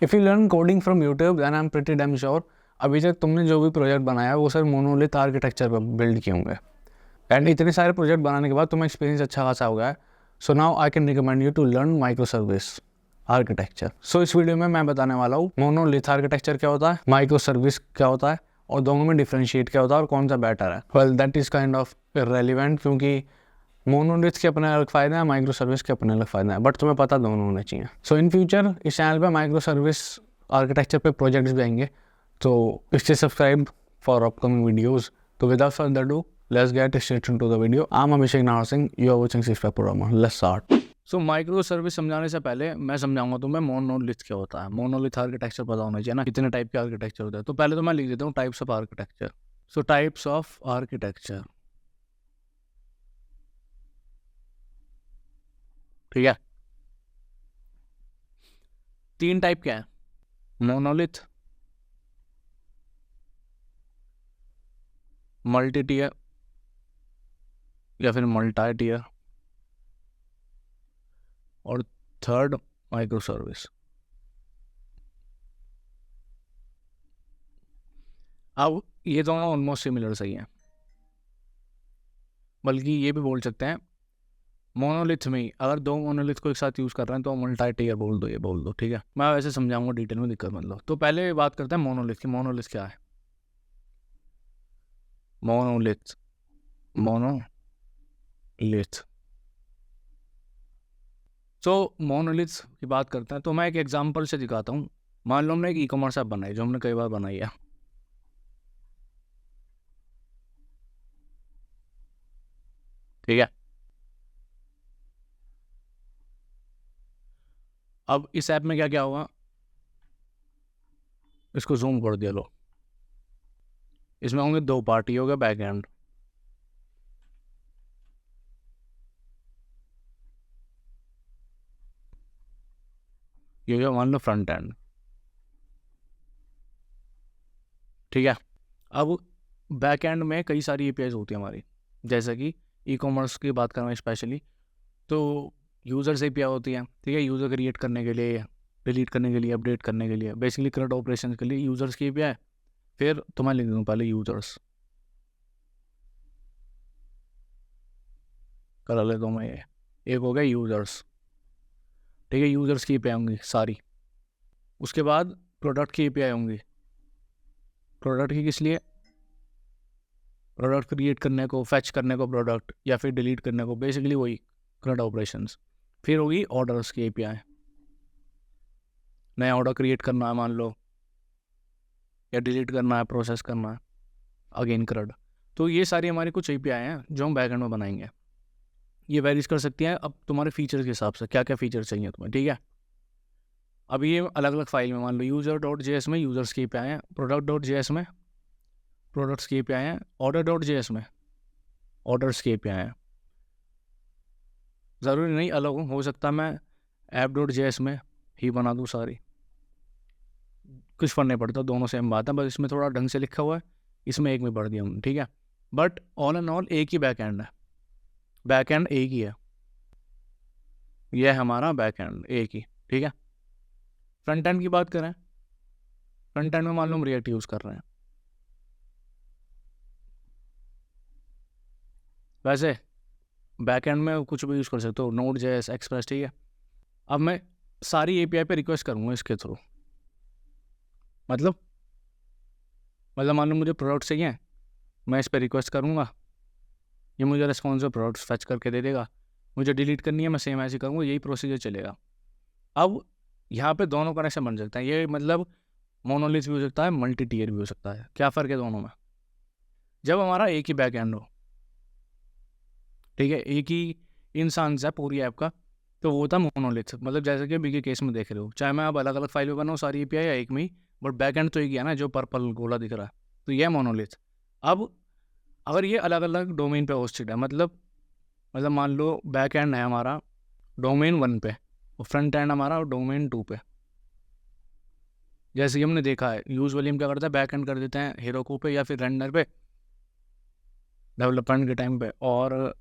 If you learn coding from YouTube then I am pretty damn sure अभी तक तुमने जो भी प्रोजेक्ट बनाया वो सर मोनोलिथ आर्किटेक्चर पर बिल्ड किए होंगे। एंड इतने सारे प्रोजेक्ट बनाने के बाद तुम्हें एक्सपीरियंस अच्छा खासा हो गया है। So now I can recommend you to learn micro service architecture. So इस वीडियो में मैं बताने वाला हूँ मोनोलिथ आर्किटेक्चर क्या होता है, माइक्रो सर्विस क्या होता है, और दोनों में डिफरेंशिएट क्या होता है और कौन सा बेटर है। Well that is kind of irrelevant, क्योंकि मोनोलिथ के अपने अलग फ़ायदे हैं, माइक्रो सर्विस के अपने अलग फ़ायदे हैं, बट तुम्हें पता दोनों होने चाहिए। सो इन फ्यूचर इस चैनल पे माइक्रो सर्विस आर्किटेक्चर पे प्रोजेक्ट्स भी आएंगे, तो इससे सब्सक्राइब फॉर अपकमिंग वीडियोज़। तो without further do let's get straight into the video. I am Abhishek Nahar Singh, you are watching C# programmer. Let's start. So micro service समझाने से पहले मैं समझाऊंगा तुम्हें मोनोलिथ क्या होता है। मोनोलिथ आर्किटेक्चर पता होना चाहिए ना, कितने टाइप के आर्किटेक्चर होते हैं। तो पहले तो मैं लिख देता हूँ types of architecture. So types of architecture, ठीक है। 3 टाइप क्या है, मोनोलिथ, मल्टी टीयर या फिर मल्टी टीयर, और थर्ड माइक्रो सर्विस। अब ये दोनों ऑलमोस्ट सिमिलर सही हैं, बल्कि ये भी बोल सकते हैं मोनोलिथ में अगर 2 मोनोलिथ को एक साथ यूज़ कर रहे हैं तो मल्टी टीयर बोल दो, ये बोल दो, ठीक है। मैं वैसे समझाऊंगा डिटेल में, दिक्कत मत लो। तो पहले बात करते हैं मोनोलिथ की। मोनोलिथ क्या है? Monolith, monolith. सो मोनोलिथ की बात करते हैं तो मैं एक एग्जांपल से दिखाता हूँ। मान लो हमने एक ई-कॉमर्स ऐप बनाई, जो हमने कई बार बनाई है, ठीक है। अब इस ऐप में क्या क्या होगा, इसको जूम कर दिया लो। इसमें होंगे 2 पार्टी, होगा बैक एंड, ये जो मान लो फ्रंट एंड, ठीक है। अब बैक एंड में कई सारी APIs होती है हमारी, जैसे कि ई-कॉमर्स की बात करें स्पेशली, तो यूज़र्स API होती है, ठीक है। यूज़र क्रिएट करने के लिए, डिलीट करने के लिए, अपडेट करने के लिए, बेसिकली करंट ऑपरेशन के लिए यूज़र्स की API। फिर तो मैं लिख दूँ पहले यूज़र्स, कर लेता हूँ मैं ये, एक हो गया यूज़र्स, ठीक है। यूज़र्स की API होंगी सारी। उसके बाद प्रोडक्ट की API होंगी। प्रोडक्ट की किस लिए? प्रोडक्ट क्रिएट करने को, फैच करने को प्रोडक्ट, या फिर डिलीट करने को, बेसिकली वही करंट ऑपरेशंस। फिर होगी ऑर्डर्स की API, नया ऑर्डर क्रिएट करना है मान लो, या डिलीट करना है, प्रोसेस करना है, अगेन करंट। तो ये सारी हमारी कुछ API हैं जो हम बैकएंड में बनाएंगे। ये वेरीज कर सकती हैं अब तुम्हारे फीचर्स के हिसाब से, क्या क्या फीचर चाहिए तुम्हें, ठीक है। अब ये अलग अलग फाइल में, मान लो user.js में यूज़र्स की API हैं, product.js में प्रोडक्ट्स की API हैं, order.js में ऑर्डर्स की API हैं। ज़रूरी नहीं अलग हो सकता मैं app.js में ही बना दूँ सारी, कुछ फर्क नहीं पड़ता, दोनों सेम बात है, बस इसमें थोड़ा ढंग से लिखा हुआ है, इसमें एक में पढ़ दिया हमने, ठीक है। बट ऑल एंड ऑल एक ही बैक एंड है, बैक एंड एक ही है, यह है हमारा बैक एंड एक ही, ठीक है। फ्रंट एंड की बात करें, फ्रंट एंड में मान लो हम रिएक्ट यूज़ कर रहे हैं। वैसे बैक एंड में कुछ भी यूज़ कर सकते हो, Node.js, एक्सप्रेस, ठीक है। अब मैं सारी API पे रिक्वेस्ट करूँगा इसके थ्रू, मतलब मान लो मुझे प्रोडक्ट चाहिए, मैं इस पर रिक्वेस्ट करूँगा, ये मुझे रेस्पॉन्सिव प्रोडक्ट्स फैच करके दे देगा। मुझे डिलीट करनी है, मैं सेम ऐसे करूँगा, यही प्रोसीजर चलेगा। अब यहाँ पे दोनों कनेक्शन बन सकते हैं, ये मतलब मोनोलिथ भी हो सकता है, मल्टी टीयर भी हो सकता है। क्या फ़र्क है दोनों में? जब हमारा एक ही बैक एंड हो, ठीक है, एक ही इंसान से पूरी ऐप का, तो वो होता मोनोलिथ। मतलब जैसे कि अभी के केस में देख रहे हो, चाहे मैं अब अलग अलग फाइल में बनाऊँ सारी API या एक में ही, बट बैक एंड तो एक ही है ना, जो पर्पल गोला दिख रहा है, तो यह मोनोलिथ। अब अगर ये अलग अलग डोमेन पे होस्टेड है, मतलब मान लो बैक एंड है हमारा डोमेन 1 पे और फ्रंट एंड हमारा डोमेन 2 पे, जैसे कि हमने देखा है यूजुअली हम क्या करते हैं, बैक एंड कर देते हैं हेरोकू पे या फिर रेंडर पे डेवलपमेंट के टाइम पे, और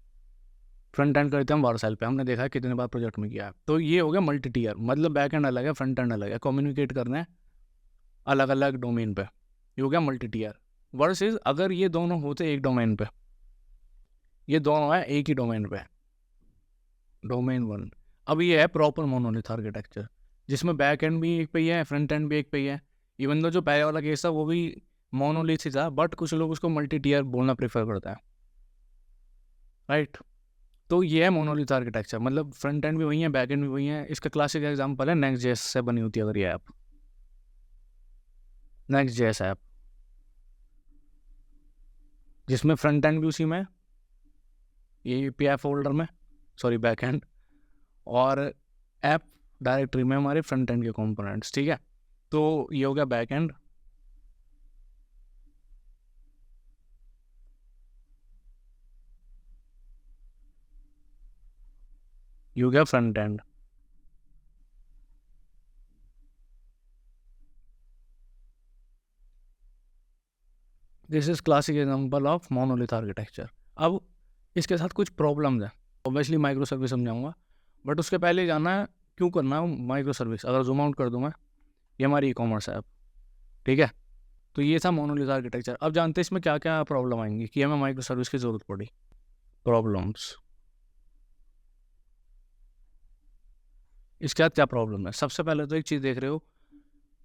फ्रंट एंड करते हैं हम वारसेल पे, हमने देखा है कितने बार प्रोजेक्ट में किया है। तो ये हो गया मल्टी टीयर, मतलब बैक एंड अलग है, फ्रंट एंड अलग है, कम्युनिकेट करना है अलग अलग डोमेन पे, ये हो गया मल्टी टीयर। वर्सेस अगर ये दोनों होते एक डोमेन पे, ये दोनों है एक ही डोमेन पे, डोमेन वन। अब ये है प्रॉपर मोनोलिथ आर्किटेक्चर, जिसमें बैक एंड भी एक पे ही है, फ्रंट एंड भी एक पे ही है। इवन दो जो पहले वाला केस था वो भी मोनोलिथ ही था, बट कुछ लोग उसको मल्टी टीयर बोलना प्रेफर करते हैं, राइट। तो ये है मोनोलिथ आर्किटेक्चर, मतलब फ्रंट एंड भी वही है, बैक एंड भी वही है। इसका क्लासिक एग्जांपल है नेक्स्ट जेएस से बनी होती है अगर ये ऐप, नेक्स्ट जेएस ऐप, जिसमें फ्रंट एंड भी उसी में, ये एपीआई फोल्डर में, सॉरी बैक एंड, और ऐप डायरेक्टरी में हमारे फ्रंट एंड के कंपोनेंट्स, ठीक है। तो ये हो गया बैक एंड। ये हो गया front end. This is classic example of monolith architecture. अब इसके साथ कुछ प्रॉब्लम्स हैं, ऑब्वियसली माइक्रो सर्विस समझाऊंगा, बट उसके पहले जाना है क्यों करना है माइक्रो सर्विस। अगर जूम आउट कर दूँ मैं, ये हमारी ई कॉमर्स ऐप, ठीक है। तो ये था मोनोलिथ आर्किटेक्चर। अब जानते हैं इसमें क्या क्या प्रॉब्लम आएंगी कि हमें माइक्रो सर्विस की ज़रूरत पड़ी। प्रॉब्लम्स, इसके बाद क्या प्रॉब्लम है। सबसे पहले तो एक चीज़ देख रहे हो,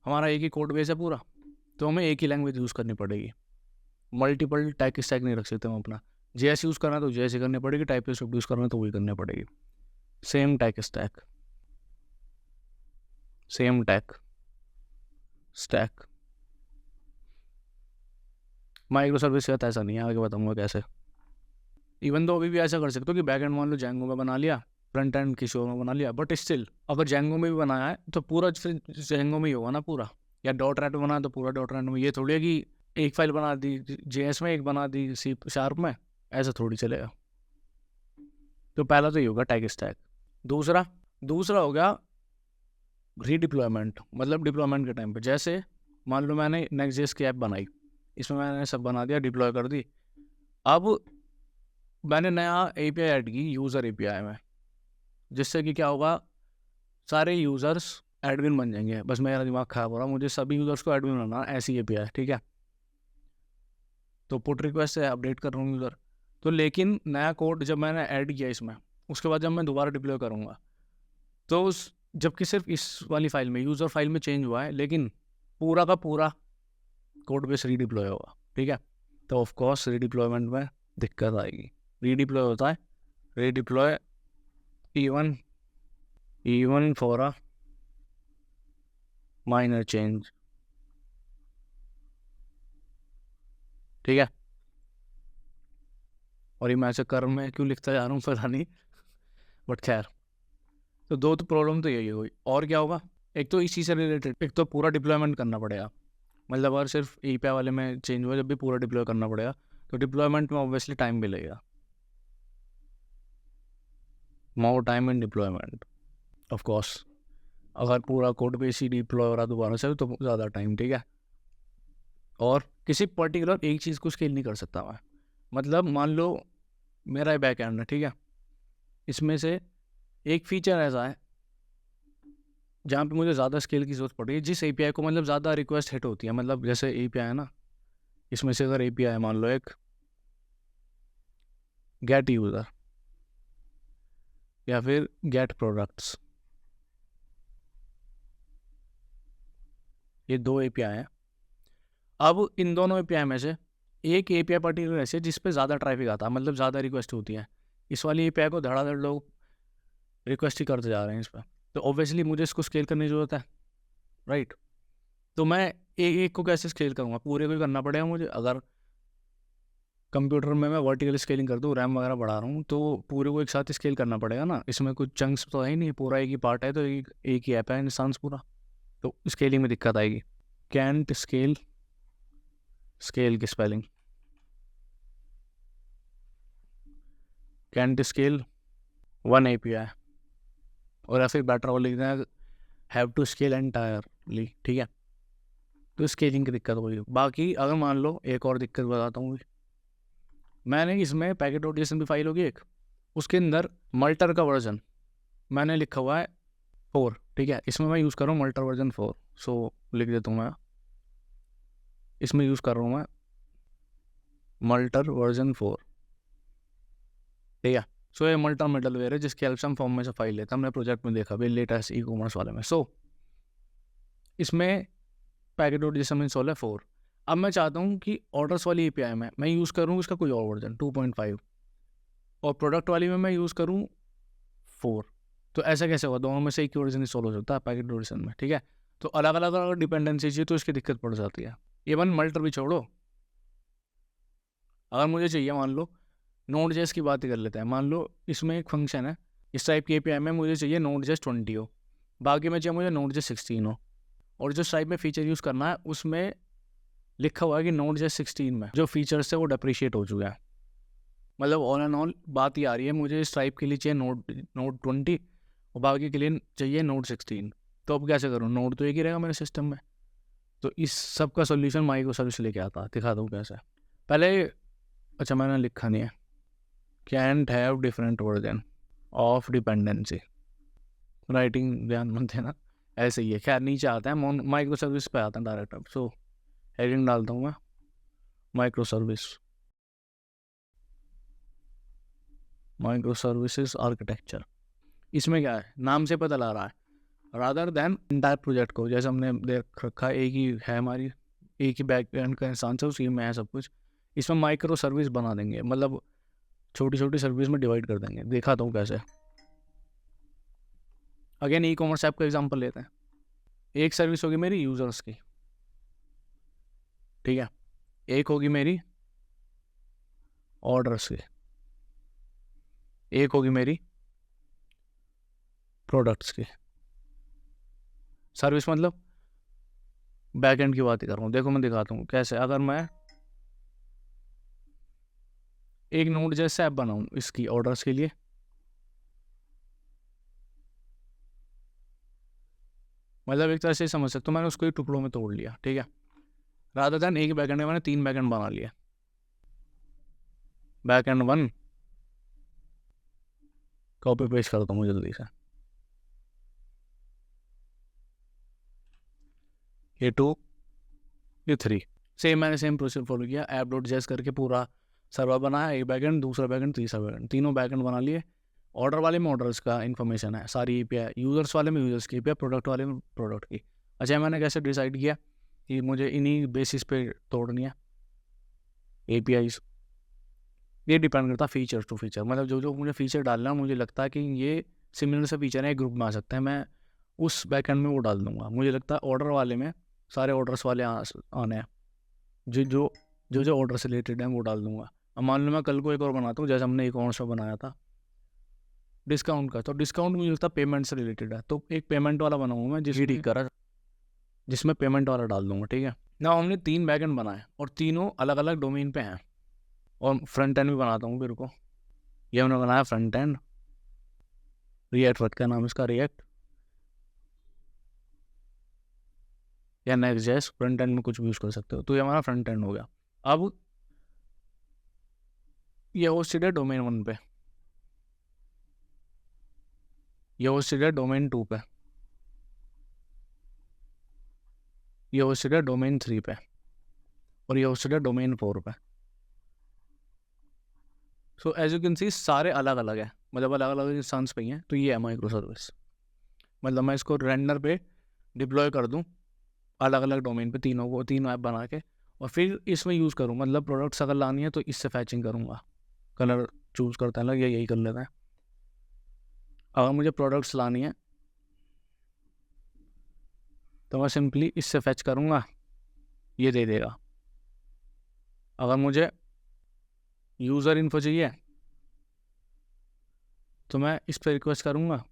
हमारा एक ही कोड बेस है पूरा, तो हमें एक ही लैंग्वेज यूज़ करनी पड़ेगी, मल्टीपल टैग स्टैक नहीं रख सकते हम अपना। जेएस यूज़ करना तो जेएस ही करनी पड़ेगी, टाइपस्क्रिप्ट यूज़ करना तो वही करनी पड़ेगी, same tag stack, same tag stack. Micro service का ऐसा नहीं है, आगे बताऊंगा कैसे। इवन तो अभी भी ऐसा कर सकते हो कि बैक एंड मान लो जैंगो में बना लिया, फ्रंट एंड किसी और में बना लिया, बट स्टिल अगर जैंगो में भी बनाया है तो पूरा फिर जैंगो में ही होगा ना पूरा, या डॉट रैट में बना तो पूरा डॉट रैट में। ये थोड़ी है कि एक फाइल बना दी जेएस में, एक बना दी सी शार्प में, ऐसा थोड़ी चलेगा। तो पहला तो ये होगा टैग स्टैक। दूसरा हो गया रीडिप्लॉयमेंट, मतलब डिप्लॉयमेंट के टाइम पे, जैसे मान लो मैंने नेक्स्ट जेएस की ऐप बनाई, इसमें मैंने सब बना दिया, डिप्लॉय कर दी। अब मैंने नया एपीआई ऐड की यूज़र एपीआई में, जिससे कि क्या होगा, सारे यूज़र्स एडमिन बन जाएंगे। बस मेरा दिमाग खराब हो रहा, मुझे सभी यूज़र्स को एडमिन बनाना, ऐसी एपीआई, ठीक है। तो पुट रिक्वेस्ट से अपडेट कर रहा हूँ यूज़र, तो लेकिन नया कोड जब मैंने ऐड किया इसमें, उसके बाद जब मैं दोबारा डिप्लॉय करूँगा, तो उस जबकि सिर्फ इस वाली फाइल में, यूज़र फाइल में चेंज हुआ है, लेकिन पूरा का पूरा कोड बेस रीडिप्लॉय होगा, ठीक है। तो ऑफकोर्स रीडिप्लॉयमेंट में दिक्कत आएगी। रीडिप्लॉय होता है redeploy even for a minor change, ठीक है। और ये मैं ऐसे कर्म में क्यों लिखता जा रहा हूँ पता नहीं, बट खैर। तो दो तो प्रॉब्लम तो यही हुई। और क्या होगा, एक तो इसी से रिलेटेड, एक तो पूरा डिप्लॉयमेंट करना पड़ेगा, मतलब अगर सिर्फ एपीआई वाले में चेंज हुआ, जब भी पूरा डिप्लॉय करना पड़ेगा, तो डिप्लॉयमेंट में ऑब्वियसली टाइम भी लगेगा, more time in deployment of course. अगर पूरा कोड बेस ही डिप्लॉय हो रहा दोबारा से तो ज़्यादा टाइम, ठीक है। और किसी पर्टिकुलर एक चीज़ को स्केल नहीं कर सकता मैं, मतलब मान लो मेरा बैक एंड है, ठीक है, इसमें से एक फीचर ऐसा है जहाँ पे मुझे ज़्यादा स्केल की ज़रूरत पड़ रही है, जिस एपीआई को मतलब ज़्यादा रिक्वेस्ट हिट होती है, मतलब जैसे एपीआई है ना, इसमें से अगर एपीआई है मान लो एक गेट यूज़र या फिर गेट प्रोडक्ट्स, ये दो एपीआई हैं। अब इन दोनों एपीआई में से एक एपीआई पर्टिकुलर ऐसे जिस पे ज़्यादा ट्रैफिक आता है, मतलब ज़्यादा रिक्वेस्ट होती है, इस वाली एपीआई को धड़ाधड़ लोग रिक्वेस्ट ही करते जा रहे हैं इस पर, तो ऑब्वियसली मुझे इसको स्केल करने की ज़रूरत है, राइट। तो मैं एक एक को कैसे स्केल करूँगा, पूरे को ही करना पड़ेगा मुझे। अगर कंप्यूटर में मैं वर्टिकल स्केलिंग कर दूँ, रैम वगैरह बढ़ा रहा हूँ, तो पूरे को एक साथ स्केल करना पड़ेगा ना, इसमें कुछ चंक्स तो है ही नहीं, पूरा एक ही पार्ट है, तो एक ही ऐप है इंस्टांस पूरा, तो स्केलिंग में दिक्कत आएगी। कैंट स्केल, स्केल की spelling can't scale one API, और या फिर बेटर और लिखना है हैव टू स्केल एंटायरली, ठीक है। तो स्केलिंग की दिक्कत होगी। बाकी अगर मान लो एक और दिक्कत बताता हूँ, मैंने इसमें पैकेट.json भी फाइल होगी एक, उसके अंदर मल्टर का वर्जन मैंने लिखा हुआ है 4, ठीक है। इसमें मैं यूज़ कर रहा हूँ मल्टर वर्जन 4, सो लिख देता हूँ मैं, इसमें यूज़ कर रहा हूँ मैं मल्टर वर्जन 4, ठीक है। सो ये मल्टर मिडलवेयर है जिसकी हेल्प से हम फॉर्म में से फाइल लेते हैं। हमने प्रोजेक्ट में देखा भाई लेटेस्ट ई कॉमर्स वाले में। सो इसमें पैकेट डॉट जेसन इंस्टॉल है 4। अब मैं चाहता हूँ कि ऑर्डर्स वाली एपीआई में मैं यूज़ करूँ इसका कोई और वर्जन 2.5 और प्रोडक्ट वाली में मैं यूज़ करूँ 4। तो ऐसा कैसे होगा, दोनों में से एक ही वर्जन इंस्टॉल हो सकता है पैकेट डॉट जेसन में, ठीक है। तो अलग अलग अगर डिपेंडेंसी चाहिए तो इसकी दिक्कत पड़ जाती है। इवन मल्टर भी छोड़ो, अगर मुझे चाहिए मान लो नोड जेस की बात ही कर लेते हैं, मान लो इसमें एक फंक्शन है इस टाइप की एपीआई में मुझे चाहिए नोड जेस 20 हो, बाकी में चाहिए मुझे नोड जेस 16 हो, और जो टाइप में फीचर यूज़ करना है उसमें लिखा हुआ है कि नोड जेस 16 में जो फीचर्स है वो डेप्रिशिएट हो चुका है। मतलब ऑल एंड ऑल बात ये आ रही है मुझे इस टाइप के लिए चाहिए नोड 20 और बाकी के लिए चाहिए नोड 16। तो अब कैसे करूँ, नोड तो एक ही रहेगा मेरे सिस्टम में। तो इस सब का सोल्यूशन माइक्रो सर्विस लेके आता, दिखा दूँ कैसे। पहले अच्छा मैंने लिखा नहीं है, cantt have different version of dependency, writing ध्यान मत देना, ऐसे ही है। खैर नीचे आता है माइक्रो सर्विस पे आता है डायरेक्ट। अब सो हेडिंग डालता हूँ मैं माइक्रो सर्विसेज आर्किटेक्चर। इसमें क्या है, नाम से पता लग रहा है रादर देन इंटायर प्रोजेक्ट को, जैसे हमने देख रखा है एक ही है हमारी, एक ही बैक एंड का इंसान से उसी में है सब कुछ। इसमें माइक्रो सर्विस बना देंगे, मतलब छोटी छोटी सर्विस में डिवाइड कर देंगे। दिखाता हूँ कैसे। अगेन ई कॉमर्स ऐप का एग्जांपल लेते हैं। एक सर्विस होगी मेरी यूज़र्स की, ठीक है, एक होगी मेरी ऑर्डर्स की, एक होगी मेरी प्रोडक्ट्स की। सर्विस मतलब बैक एंड की बात ही कर रहा हूँ। देखो मैं दिखाता हूँ कैसे। अगर मैं एक नोड जैसे ऐप बनाऊँ इसकी ऑर्डर्स के लिए, मतलब एक तरह से समझ सकते हो मैंने उसको एक टुकड़ों में तोड़ लिया, ठीक है। रादर देन एक बैकएंड में मैंने 3 बैकएंड बना लिया। बैकएंड 1 कॉपी पेस्ट करता हूँ जल्दी से, ये 2 ये 3, सेम मैंने सेम प्रोसेस फॉलो किया। ऐप डॉट जेस करके पूरा सर्वर बनाया, एक बैकएंड दूसरा बैकएंड तीसरा बैकएंड, तीनों बैकएंड बना लिए। ऑर्डर वाले में ऑर्डर्स का इन्फॉर्मेशन है सारी एपीआई, यूज़र्स वाले में यूज़र्स की एपीआई, प्रोडक्ट वाले में प्रोडक्ट की। अच्छा मैंने कैसे डिसाइड किया कि मुझे इन्हीं बेसिस पे तोड़नी है एपीआईज। ये डिपेंड करता है फीचर टू फीचर, मतलब जो जो मुझे फीचर डालना है मुझे लगता है कि ये सिमिलर से फीचर है एक ग्रुप में आ सकते हैं, मैं उस बैकएंड में वो डाल दूंगा। मुझे लगता है ऑर्डर वाले में सारे ऑर्डर्स वाले आने हैं, जो जो जो जो ऑर्डर से रिलेटेड है वो डाल दूंगा। अब मान लो मैं कल को एक और बनाता हूँ, जैसे हमने एक और शो बनाया था डिस्काउंट का, तो डिस्काउंट मुझे लगता है पेमेंट से रिलेटेड है, तो एक पेमेंट वाला बनाऊंगा मैं जिसमें ठीक करा, जिसमें पेमेंट वाला डाल दूंगा, ठीक है ना। हमने 3 बैकएंड बनाए और तीनों अलग अलग डोमेन पे हैं, और फ्रंट एंड भी बनाता हूँ मेरे को। ये हमने बनाया फ्रंट एंड, रिएक्ट वर्क का नाम इसका रिएक्ट या नेक्स्ट जेस, फ्रंट एंड में कुछ भी यूज़ कर सकते हो। तो ये हमारा फ्रंट एंड हो गया। अब ये होस्टेड है डोमेन 1 पे, ये होस्टेड है डोमेन 2 पे, ये होस्टेड है डोमेन 3 पे, और ये होस्टेड है डोमेन 4 पे। So as you can see सारे अलग अलग है, मतलब अलग अलग इंस्टेंस पे ही हैं। तो ये है माइक्रो सर्विस, मतलब मैं इसको रेंडर पे डिप्लॉय कर दूँ अलग अलग डोमेन पे, तीनों को तीनों ऐप बना के, और फिर इसमें यूज़ करूँ। मतलब प्रोडक्ट्स अगर लानी है तो इससे फैचिंग करूँगा, कलर चूज़ करता है ना, यही कर लेता है। अगर मुझे प्रोडक्ट्स लानी है तो मैं सिंपली इससे फैच करूँगा, ये दे देगा। अगर मुझे यूज़र इन्फो चाहिए तो मैं इस पर रिक्वेस्ट करूँगा,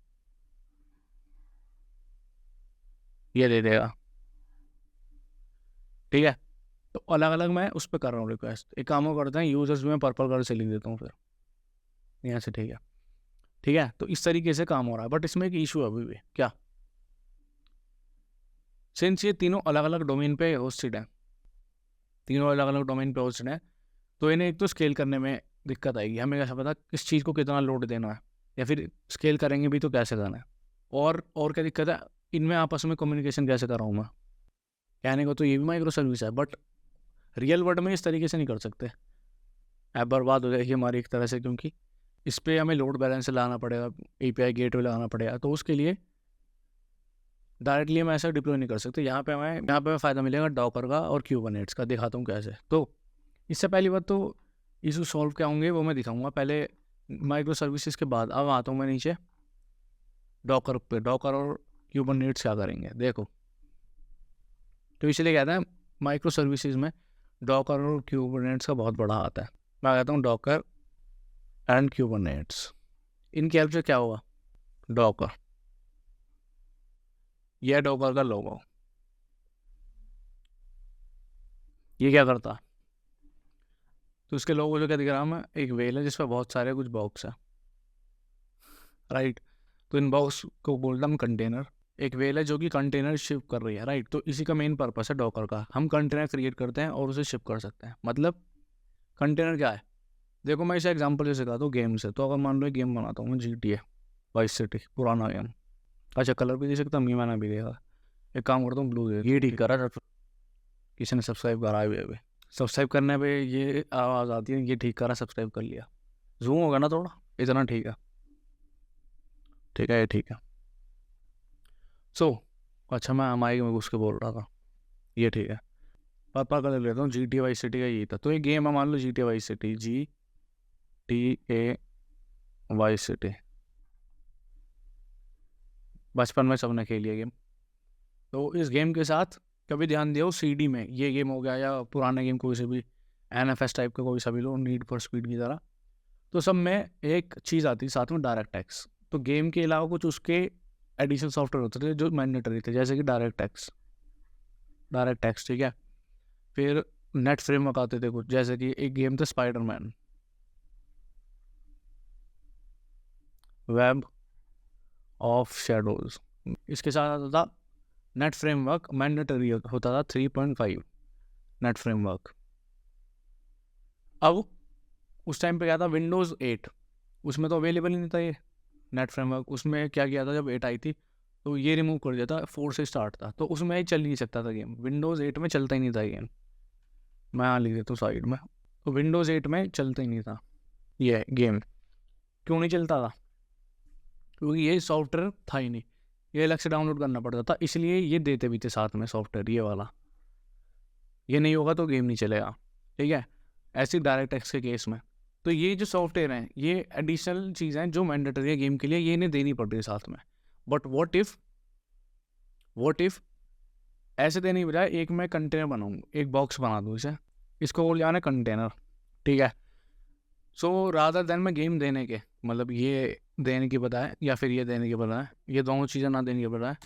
ये दे देगा, ठीक है। तो अलग अलग मैं उस पर कर रहा हूँ रिक्वेस्ट। एक काम करते हैं यूज़र्स में पर्पल कलर से लिख देता हूँ फिर यहाँ से, ठीक है ठीक है। तो इस तरीके से काम हो रहा है, बट इसमें एक इशू है अभी भी। क्या, सिंस ये तीनों अलग अलग डोमेन पे होस्टेड है, तीनों अलग अलग डोमेन पे होस्टेड है, तो इन्हें एक तो स्केल करने में दिक्कत आएगी, हमें कैसे पता किस चीज़ को कितना लोड देना है, या फिर स्केल करेंगे भी तो कैसे करना है। और क्या दिक्कत है, इनमें आपस में कम्युनिकेशन कैसे कर रहा हूँ मैं। कहने को तो ये भी माइक्रो सर्विस है, बट रियल वर्ल्ड में इस तरीके से नहीं कर सकते, ऐप बर्बाद हो जाएगी हमारी एक तरह से, क्योंकि इस पर हमें लोड बैलेंस लाना पड़ेगा, API गेटवे लगाना पड़ेगा, तो उसके लिए डायरेक्टली हम ऐसा डिप्लॉय नहीं कर सकते। यहाँ पे हमें फ़ायदा मिलेगा डॉकर का और क्यूबरनेट्स का, दिखाता हूँ कैसे। तो इससे पहली बात तो इशू सॉल्व क्या होंगे वो मैं दिखाऊंगा, पहले माइक्रो सर्विसेज के बाद। अब आता हूँ मैं नीचे डॉकर पे, डॉकर और क्यूबरनेट्स क्या करेंगे देखो। तो इसलिए कहते हैं माइक्रो सर्विसेज में डॉकर और क्यूबरनेट्स का बहुत बड़ा हाथ है। मैं कहता हूँ डॉकर एंड क्यूबरनेट्स, इनकी हेल्प से क्या होगा, डॉकर, यह डॉकर का लोगो, ये क्या करता, तो उसके लोगो जो क्या दिख रहा है, मैं एक वेल है जिसमें बहुत सारे कुछ बॉक्स है, राइट। तो इन बॉक्स को बोलता हम कंटेनर। एक वेल है जो कि कंटेनर शिप कर रही है, राइट। तो इसी का मेन पर्पस है डॉकर का, हम कंटेनर क्रिएट करते हैं और उसे शिप कर सकते हैं। मतलब कंटेनर क्या है, देखो मैं इसे एग्जांपल से सिखाता हूँ गेम से। तो अगर मान लो एक गेम बनाता हूँ मैं, GTA वाइस सिटी, पुराना गेम। अच्छा कलर भी दे सकता हूँ, मैंने भी देगा। एक काम करता हूँ ब्लू दे, ये ठीक करा, किसी ने सब्सक्राइब करा है, सब्सक्राइब करने पे ये आवाज़ आती है, ये ठीक करा, सब्सक्राइब कर लिया। जूम होगा ना थोड़ा, इतना ठीक है, ठीक है, ये ठीक है। सो अच्छा मैं हमारे में घुस के बोल रहा था, ये ठीक है। पापा कलर लेता हूँ, GTA वाइस सिटी का यही था। तो ये गेम है, मान लो GTA vice city, GTA vice city, बचपन में सबने खेली है गेम। तो इस गेम के साथ कभी ध्यान दिया CD में, ये गेम हो गया या पुराने गेम कोई से भी, NFS टाइप का कोई सा भी लो, नीड फॉर स्पीड की तरह, तो सब में एक चीज़ आती है साथ में, डायरेक्ट एक्स। तो गेम के अलावा कुछ उसके एडिशनल सॉफ्टवेयर होते थे जो मैंडेटरी थे, जैसे कि डायरेक्ट एक्स, ठीक है। फिर नेट फ्रेमवर्क आते थे कुछ, जैसे कि एक गेम था स्पाइडरमैन, वेब ऑफ शेडोज। इसके साथ आता था नेट फ्रेमवर्क, मैंडेटरी होता था 3.5 नेट फ्रेमवर्क। अब उस टाइम पे क्या था, विंडोज़ 8, उसमें तो अवेलेबल ही नहीं था ये नेट फ्रेमवर्क। उसमें क्या किया था, जब 8 आई थी तो ये रिमूव कर दिया था, 4 से स्टार्ट था, तो उसमें ही चल नहीं सकता था गेम, विंडोज़ 8 में चलता ही नहीं था गेम। मैं यहाँ लिख देता हूँ साइड में, तो विंडोज़ 8 में चलता ही नहीं था ये गेम। क्यों नहीं चलता था, क्योंकि ये सॉफ्टवेयर था ही नहीं, ये अलग से डाउनलोड करना पड़ता था। इसलिए ये देते भी थे साथ में सॉफ्टवेयर, ये वाला, ये नहीं होगा तो गेम नहीं चलेगा, ठीक है। ऐसी डायरेक्ट एक्स के केस में तो ये जो सॉफ्टवेयर हैं ये एडिशनल चीज़ हैं जो मैंडेटरी है गेम के लिए, ये इन्हें देनी पड़ रही है साथ में। बट व्हाट इफ ऐसे देने की बजाय एक मैं कंटेनर बनाऊँ, एक बॉक्स बना दूँ इसे, इसको बोल जाना कंटेनर, ठीक है। सो रादर देन मैं गेम देने के, मतलब ये देने की बजाय या फिर ये देने की बजाय, ये दोनों चीज़ें ना देने के बजाय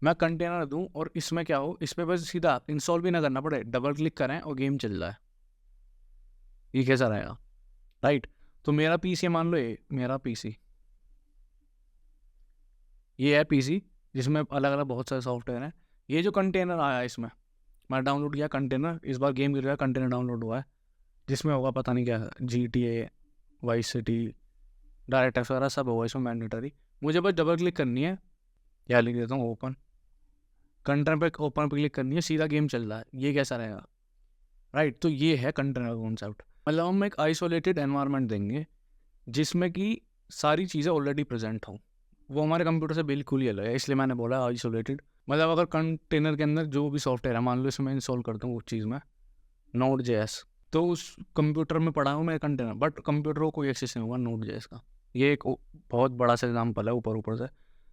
मैं कंटेनर दूँ, और इसमें क्या हो, इस पर बस सीधा इंस्टॉल भी ना करना पड़े, डबल क्लिक करें और गेम चल जाए। ये कैसा रहेगा, राइट। तो मेरा PC मान लो, ये मेरा PC, ये है PC जिसमें अलग अलग बहुत सारे सॉफ्टवेयर हैं। ये जो कंटेनर आया इसमें मैं डाउनलोड किया कंटेनर, इस बार गेम गिर कंटेनर डाउनलोड हुआ है, जिसमें होगा पता नहीं क्या, GTA vice city, direct x वगैरह सब होगा इसमें मैंडेटरी। मुझे बस डबल क्लिक करनी है, या लिख देता हूँ ओपन, कंटेनर पे ओपन पे क्लिक करनी है, सीधा गेम चल रहा है। ये कैसा रहेगा, राइट। तो ये है कंटेनर कॉन्सेप्ट। मतलब हम एक आइसोलेटेड एनवायरनमेंट देंगे जिसमें कि सारी चीज़ें ऑलरेडी प्रेजेंट हों, वो हमारे कंप्यूटर से बिल्कुल ही अलग है, इसलिए मैंने बोला आइसोलेटेड। मतलब अगर कंटेनर के अंदर जो भी सॉफ्टवेयर है, मान लो इसमें इंस्टॉल करता हूँ उस चीज़ में Node.js, तो उस कंप्यूटर में पड़ा हूँ मैं कंटेनर, बट कंप्यूटर को कोई एक्सेस नहीं होगा Node.js का। ये एक बहुत बड़ा सा एग्जाम्पल है ऊपर से।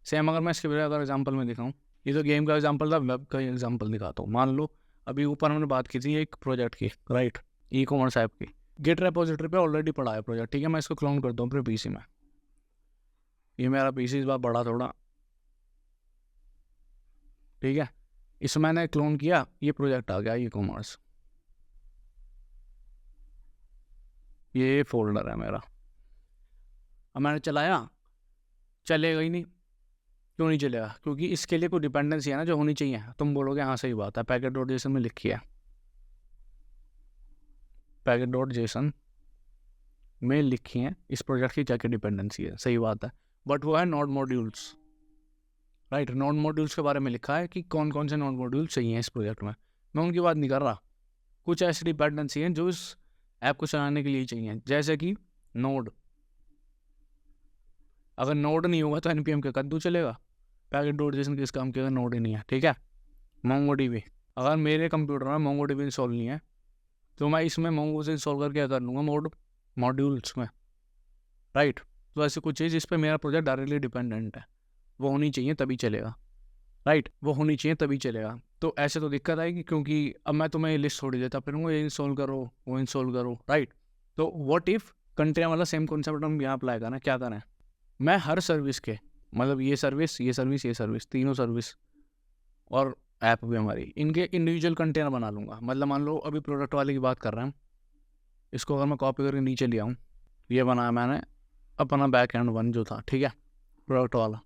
सेम अगर मैं इसके बजाय अगर एग्जाम्पल में दिखाऊँ, ये तो गेम का एग्जाम्पल था, वेब का एग्जाम्पल दिखाता हूँ। मान लो अभी ऊपर हमने बात की थी एक प्रोजेक्ट की, राइट, ई-कॉमर्स ऐप की, गिट रेपोजिटरी पे ऑलरेडी पड़ा है प्रोजेक्ट, ठीक है। मैं इसको क्लोन करता हूँ अपने PC में, ये मेरा PC इस बार बड़ा थोड़ा, ठीक है। इसमें मैंने क्लोन किया, ये प्रोजेक्ट आ गया ई-कॉमर्स, ये फोल्डर है मेरा। अब मैंने चलाया, चलेगा ही नहीं। क्यों नहीं चलेगा, क्योंकि इसके लिए कोई डिपेंडेंसी है ना जो होनी चाहिए। तुम बोलोगे हाँ सही बात है, package.json में लिखी है, package.json में लिखी हैं इस प्रोजेक्ट की क्या क्या डिपेंडेंसी है, सही बात है, बट वो है node modules, right. Node modules के बारे में लिखा है कि कौन कौन से नोड मॉड्यूल्स चाहिए इस प्रोजेक्ट में, मैं उनकी बात नहीं कर रहा। कुछ ऐसी डिपेंडेंसी हैं जो इस ऐप को चलाने के लिए चाहिए, जैसे कि नोड। अगर नोड नहीं होगा तो npm का कद्दू चलेगा, पैकेट डॉट जेसन किस काम के, अगर नोड ही नहीं है, ठीक है। MongoDB, अगर मेरे कंप्यूटर में MongoDB इंस्टॉल नहीं है तो मैं इसमें Mongo से इंस्टॉल करके क्या कर लूँगा, मॉड्यूल्स में, राइट। तो ऐसी कुछ चीज़ जिस पर मेरा प्रोजेक्ट डायरेक्टली डिपेंडेंट है वो होनी चाहिए तभी चलेगा, राइट, वो होनी चाहिए तभी चलेगा। तो ऐसे तो दिक्कत आएगी, क्योंकि अब मैं तुम्हें ये लिस्ट थोड़ी देता फिरूँगा ये इंस्टॉल करो वो इंस्टॉल करो, राइट। तो व्हाट इफ़ कंटेनर वाला सेम कॉन्सेप्ट हम यहाँ अप्लाई करना, क्या करें, मैं हर सर्विस के, मतलब ये सर्विस ये सर्विस ये सर्विस, तीनों सर्विस और ऐप भी हमारी, इनके इंडिविजुअल कंटेनर बना लूँगा। मतलब मान लो अभी प्रोडक्ट वाले की बात कर रहे हैं, इसको अगर मैं कॉपी करके नीचे ले आऊँ, ये बनाया मैंने अपना बैक एंड वन जो था, ठीक है, प्रोडक्ट वाला।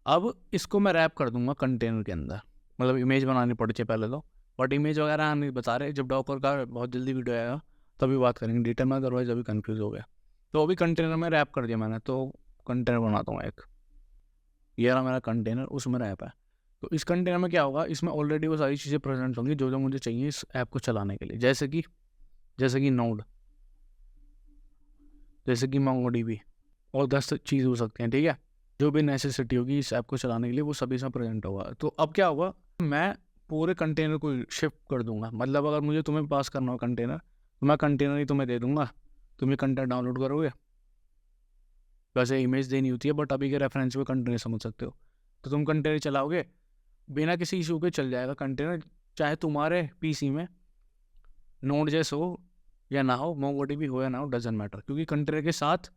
अब इसको मैं रैप कर दूंगा कंटेनर के अंदर, मतलब इमेज बनानी पड़ती है पहले तो, बट इमेज वगैरह नहीं बता रहे, जब डॉकर का बहुत जल्दी वीडियो आएगा तभी बात करेंगे डिटेल में, अदरवाइज अभी कंफ्यूज हो गया। तो अभी कंटेनर में रैप कर दिया मैंने, तो कंटेनर बनाता हूँ एक, ये रहा मेरा कंटेनर, उसमें रैप है। तो इस कंटेनर में क्या होगा, इसमें ऑलरेडी वो सारी चीज़ें प्रेजेंट होंगी जो जो मुझे चाहिए इस ऐप को चलाने के लिए, जैसे कि नोड, जैसे कि MongoDB, और 10 चीज़ हो सकती हैं, ठीक है। जो भी नेसेसिटी होगी इस ऐप को चलाने के लिए वो सभी इसमें प्रेजेंट होगा। तो अब क्या होगा, मैं पूरे कंटेनर को शिफ्ट कर दूंगा। मतलब अगर मुझे तुम्हें पास करना हो कंटेनर, तो मैं कंटेनर ही तुम्हें दे दूंगा, तुम ये कंटेनर डाउनलोड करोगे। वैसे इमेज देनी होती है, बट अभी के रेफरेंस में कंटेनर समझ सकते हो, तो तुम कंटेनर चलाओगे, बिना किसी इशू के चल जाएगा कंटेनर, चाहे तुम्हारे पीसी में नोड जेस हो या ना हो, MongoDB हो या ना हो, डजंट मैटर, क्योंकि कंटेनर के साथ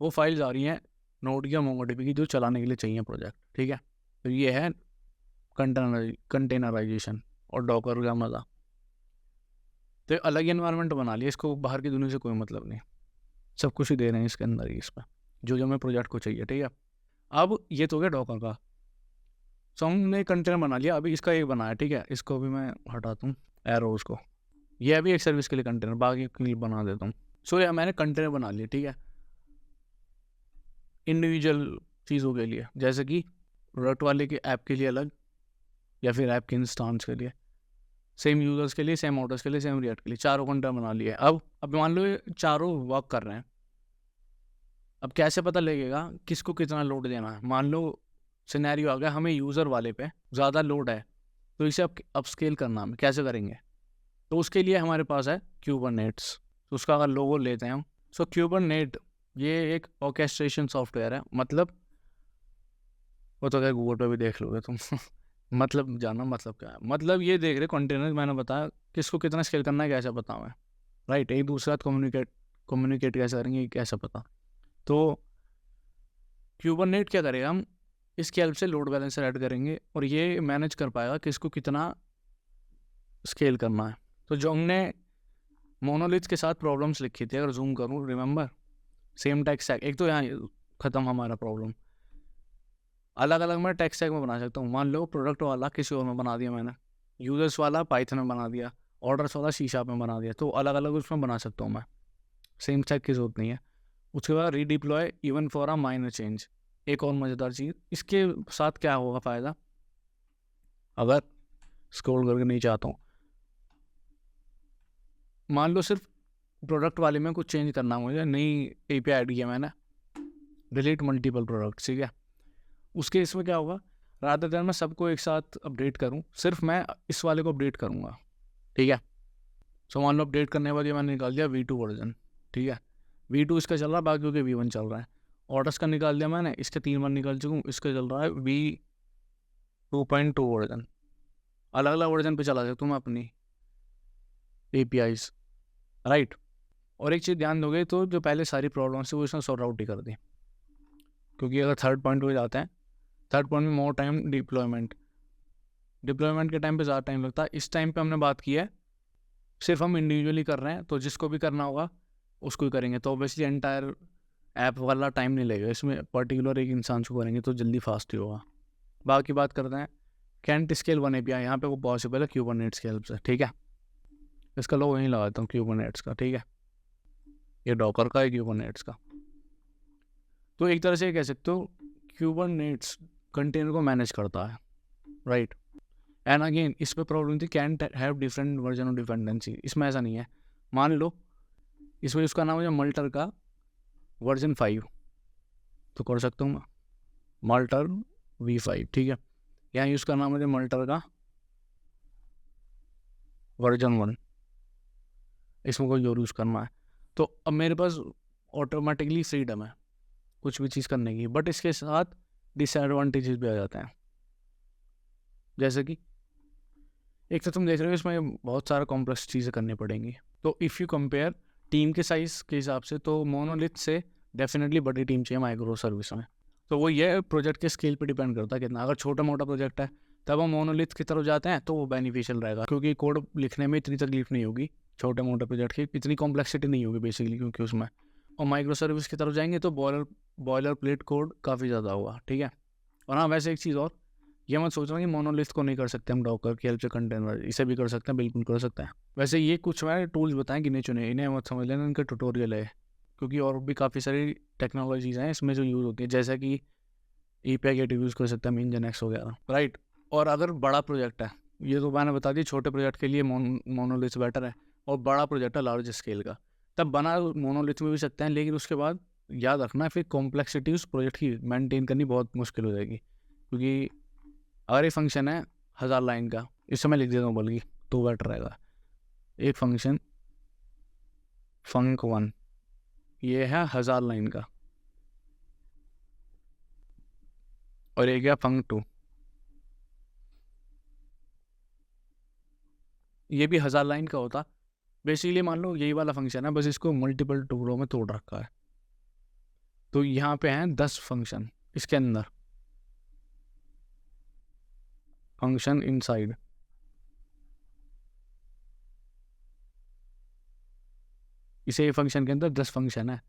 वो फाइल्स आ रही हैं नोड या MongoDB की जो चलाने के लिए चाहिए प्रोजेक्ट, ठीक है। तो ये है कंटेनराइजेशन और डॉकर का मज़ा। तो अलग ही एनवायरनमेंट बना लिया, इसको बाहर की दुनिया से कोई मतलब नहीं, सब कुछ ही दे रहे हैं इसके अंदर ही, इसमें जो जो हमें प्रोजेक्ट को चाहिए, ठीक है। अब ये तो हो गया डॉकर का, सो हमने कंटेनर बना लिया। अभी इसका एक बनाया, ठीक है, इसको भी मैं हटाता हूँ एरोज को, ये अभी एक सर्विस के लिए कंटेनर, बाकी के लिए बना देता हूँ। सो यार मैंने कंटेनर बना लिया, ठीक है, इंडिविजुअल चीज़ों के लिए, जैसे कि प्रोडक्ट वाले के ऐप के लिए अलग, या फिर ऐप के इंस्टांस के लिए, सेम यूजर्स के लिए, सेम ऑर्डर्स के लिए, सेम रिएक्ट के लिए, चारों कंटेनर बना लिए। अब मान लो ये चारों वर्क कर रहे हैं, अब कैसे पता लगेगा किसको कितना लोड देना है। मान लो सिनेरियो आ गया हमें यूज़र वाले पे ज़्यादा लोड है, तो इसे अब स्केल करना हमें कैसे करेंगे, तो उसके लिए हमारे पास है क्यूबरनेट्स। तो उसका अगर लोगो लेते हैं हम, सो क्यूबरनेट ये एक ऑर्केस्ट्रेशन सॉफ्टवेयर है, मतलब वो तो क्या गूगल पे भी देख लोगे तुम मतलब जाना मतलब क्या है, मतलब ये देख रहे कंटेनर, मैंने बताया किसको कितना स्केल करना है कैसे पता हमें, राइट, एक दूसरे साथ कम्युनिकेट कैसे करेंगे कैसे पता। तो क्यूबरनेट क्या करेगा, हम इसकी हेल्प से लोड बैलेंसर ऐड करेंगे और ये मैनेज कर पाएगा किसको कितना स्केल करना है। तो जो हमने मोनोलिथ के साथ प्रॉब्लम्स लिखी थी, अगर जूम करूँ, रिमेंबर सेम टेक स्टैक, एक तो यहाँ ख़त्म हमारा प्रॉब्लम, अलग अलग मैं टेक स्टैक में बना सकता हूँ। मान लो प्रोडक्ट वाला किसी और में बना दिया मैंने, यूजर्स वाला पाइथन में बना दिया, ऑर्डर्स वाला सी शार्प में बना दिया, तो अलग अलग उसमें बना सकता हूँ मैं, सेम स्टैक की जरूरत नहीं है। उसके बाद redeploy even for a minor change, एक और मज़ेदार चीज़ इसके साथ क्या होगा फ़ायदा, अगर स्क्रॉल करके नहीं चाहता हूँ, मान लो सिर्फ प्रोडक्ट वाले में कुछ चेंज करना मुझे, नई API ऐड किया मैंने, डिलीट मल्टीपल प्रोडक्ट्स, ठीक है, उसके इसमें क्या होगा, रादर देन मैं सबको एक साथ अपडेट करूं, सिर्फ मैं इस वाले को अपडेट करूंगा, ठीक है। सो मान लो अपडेट करने के बाद ये मैंने निकाल दिया V2 वर्जन, ठीक है, V2 इसका चल रहा है, बाकी के V1 चल रहा है। ऑर्डर्स का निकाल दिया मैंने, इसके 3 बार निकाल चुका हूँ, इसका चल रहा है V2.2 वर्जन, अलग अलग वर्जन पे चला सकता हूँ मैं अपनी APIs, राइट। और एक चीज़ ध्यान दोगे तो जो पहले सारी प्रॉब्लम्स है वो इसने सॉर्ट आउट ही कर दी, क्योंकि अगर थर्ड पॉइंट पे जाते हैं, थर्ड पॉइंट में मोर टाइम डिप्लॉयमेंट के टाइम पे ज़्यादा टाइम लगता है। इस टाइम पे हमने बात की है सिर्फ हम इंडिविजुअली कर रहे हैं, तो जिसको भी करना होगा उसको ही करेंगे, तो ऑब्वियसली एंटायर ऐप वाला टाइम नहीं लगेगा, इसमें पर्टिकुलर एक इंसान को करेंगे तो जल्दी फास्ट ही होगा। बाकी बात करते हैं कैंट स्केल 1 API, यहाँ पे वो पॉसिबल है क्यूबरनेट्स की हेल्प से, ठीक है। इसका लोगो वहीं लगाता हूँ क्यूबरनेट्स का, ठीक है। ये डॉकर का है, क्यूबरनेट्स का। तो एक तरह से कह सकते हो क्यूबरनेट्स कंटेनर को मैनेज करता है, राइट। एंड अगेन इस पर प्रॉब्लम थी, can have different version of dependency. इसमें ऐसा नहीं है, मान लो इसमें उसका नाम है मल्टर का वर्जन 5, तो कर सकता हूँ मैं मल्टर V5, ठीक है। यहाँ यूज़ करना मुझे मल्टर का वर्जन 1, इसमें कोई और यूज़ करना है। तो अब मेरे पास ऑटोमेटिकली फ्रीडम है कुछ भी चीज़ करने की, बट इसके साथ डिसएडवांटेजेस भी आ जाते हैं। जैसे कि एक तो तुम देख रहे हो इसमें बहुत सारा कॉम्प्लेक्स चीज़ें करनी पड़ेंगी। तो इफ़ यू कंपेयर टीम के साइज़ के हिसाब से तो मोनोलिथ से डेफिनेटली बड़ी टीम चाहिए माइक्रो सर्विस में। तो वो ये प्रोजेक्ट के स्केल पे डिपेंड करता है कितना। अगर छोटा मोटा प्रोजेक्ट है तब हम मोनोलिथ की तरफ जाते हैं तो वो बेनिफिशियल रहेगा, क्योंकि कोड लिखने में इतनी तकलीफ नहीं होगी, छोटे मोटे प्रोजेक्ट की इतनी कॉम्प्लेक्सिटी नहीं होगी बेसिकली क्योंकि उसमें। और माइक्रो सर्विस की तरफ जाएंगे तो बॉयलर प्लेट कोड काफ़ी ज़्यादा होगा, ठीक है। और हाँ वैसे एक चीज़ और, ये मत सोच रहा कि मोनोलिथ को नहीं कर सकते हम डॉकर की हेल्प से कंटेनर, इसे भी कर सकते हैं, बिल्कुल कर सकते हैं। वैसे ये कुछ मैंने टूल्स बताएं गिने चुने, इन्हें मत समझ लेना इनका ट्यूटोरियल है, क्योंकि और भी काफ़ी सारी टेक्नोलॉजीज़ हैं इसमें जो यूज़ होती है, जैसा कि API गेट यूज़ कर सकते हैं इंजन X वगैरह, राइट। और अगर बड़ा प्रोजेक्ट है, ये तो मैंने बता दिया, छोटे प्रोजेक्ट के लिए मोनोलिथ बेटर है, और बड़ा प्रोजेक्ट है लार्ज स्केल का, तब बना मोनोलिथ में भी सकते हैं, लेकिन उसके बाद याद रखना फिर कॉम्प्लेक्सिटी उस प्रोजेक्ट की मेंटेन करनी बहुत मुश्किल हो जाएगी। क्योंकि अगर एक फंक्शन है 1000 लाइन का, इस समय लिख देता हूँ बल्कि तो बेटर रहेगा। एक फंक्शन func1 ये है 1000 लाइन का, और एक है func2 ये भी 1000 लाइन का होता। बेसिकली मान लो यही वाला फंक्शन है, बस इसको मल्टीपल टुकड़ों में तोड़ रखा है। तो यहाँ पे हैं 10 फंक्शन, इसके अंदर फंक्शन इनसाइड, इसे फंक्शन के अंदर 10 फंक्शन है,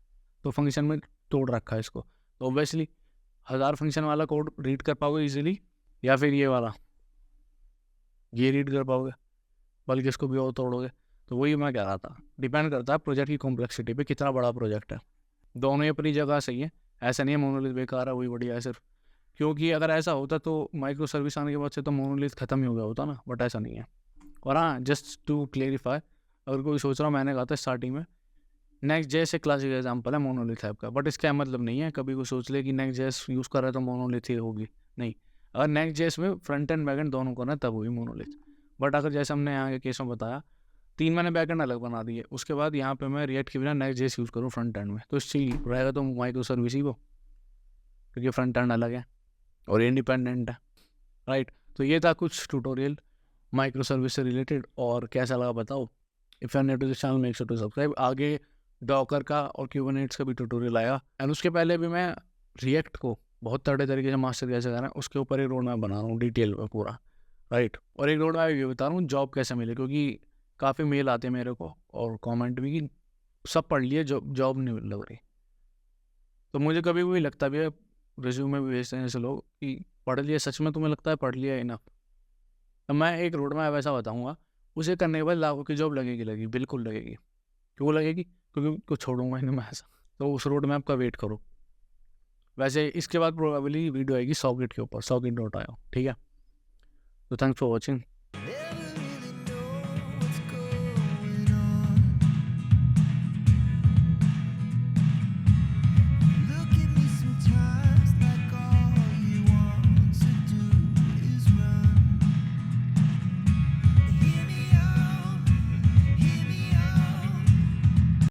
तो फंक्शन में तोड़ रखा है इसको। तो ऑब्वियसली 1000 फंक्शन वाला कोड रीड कर पाओगे इजीली, या फिर ये वाला ये रीड कर पाओगे, बल्कि इसको भी और तोड़ोगे। तो वही मैं कह रहा था, डिपेंड करता है प्रोजेक्ट की कॉम्प्लेक्सिटी पे, कितना बड़ा प्रोजेक्ट है। दोनों ही अपनी जगह सही है, ऐसा नहीं है मोनोलिथ बेकार है वही बढ़िया है सिर्फ। क्योंकि अगर ऐसा होता तो माइक्रो सर्विस आने के बाद से तो मोनोलिथ खत्म ही हो गया होता ना, बट ऐसा नहीं है। और हाँ जस्ट टू क्लेरिफाई, अगर कोई सोच रहा, मैंने कहा था स्टार्टिंग में नेक्स्ट जेएस एक क्लासिक एग्जाम्पल है मोनोलिथ ऐप का, बट इसका मतलब नहीं है कभी कोई सोच ले कि नेक्स्ट जेएस यूज़ कर रहा है तो मोनोलिथ ही होगी, नहीं। अगर नेक्स्ट जेएस में फ्रंट एंड बैक एंड दोनों करना है तब होगी मोनोलिथ। बट अगर जैसे हमने यहाँ के केस में बताया 3 मैंने बैक एंड अलग बना दिए, उसके बाद यहाँ पे मैं रिएक्ट के बिना नेक्स्ट जेएस यूज़ करूँ फ्रंट एंड में, तो इसलिए रहेगा तो माइक्रो सर्विस ही वो, क्योंकि फ्रंट एंड अलग है और इंडिपेंडेंट है, राइट। तो ये था कुछ ट्यूटोरियल माइक्रो सर्विस से रिलेटेड, और कैसा लगा बताओ। If you are new to this channel make sure to subscribe. आगे डॉकर का और क्यूबरनेट्स का भी ट्यूटोरियल आएगा, एंड उसके पहले भी मैं रिएक्ट को बहुत तगड़े तरीके से मास्टर कैसे करना है उसके ऊपर एक रोड मैप बना रहा हूँ डिटेल में पूरा, राइट। और एक रोड मैप ये बता रहा हूँ जॉब कैसे मिले, क्योंकि काफ़ी मेल आते हैं मेरे को और कमेंट भी कि सब पढ़ लिए जॉब नहीं लग रही। तो मुझे कभी भी लगता भी है, रिज्यूमे भी भेजते हैं ऐसे लोग कि पढ़ लिया, सच में तुम्हें लगता है पढ़ लिया इनफ। तो मैं एक रोड मैप ऐसा बताऊँगा, उसे करने के बाद लाखों की जॉब लगेगी, बिल्कुल लगेगी। क्यों लगेगी? क्योंकि उनको छोड़ूंगा ही नहीं मैं ऐसा। तो उस रोड मैप का वेट करो। वैसे इसके बाद प्रोबेबली वीडियो आएगी सॉकेट के ऊपर, सॉकेट.io, ठीक है। तो थैंक्स फॉर वॉचिंग।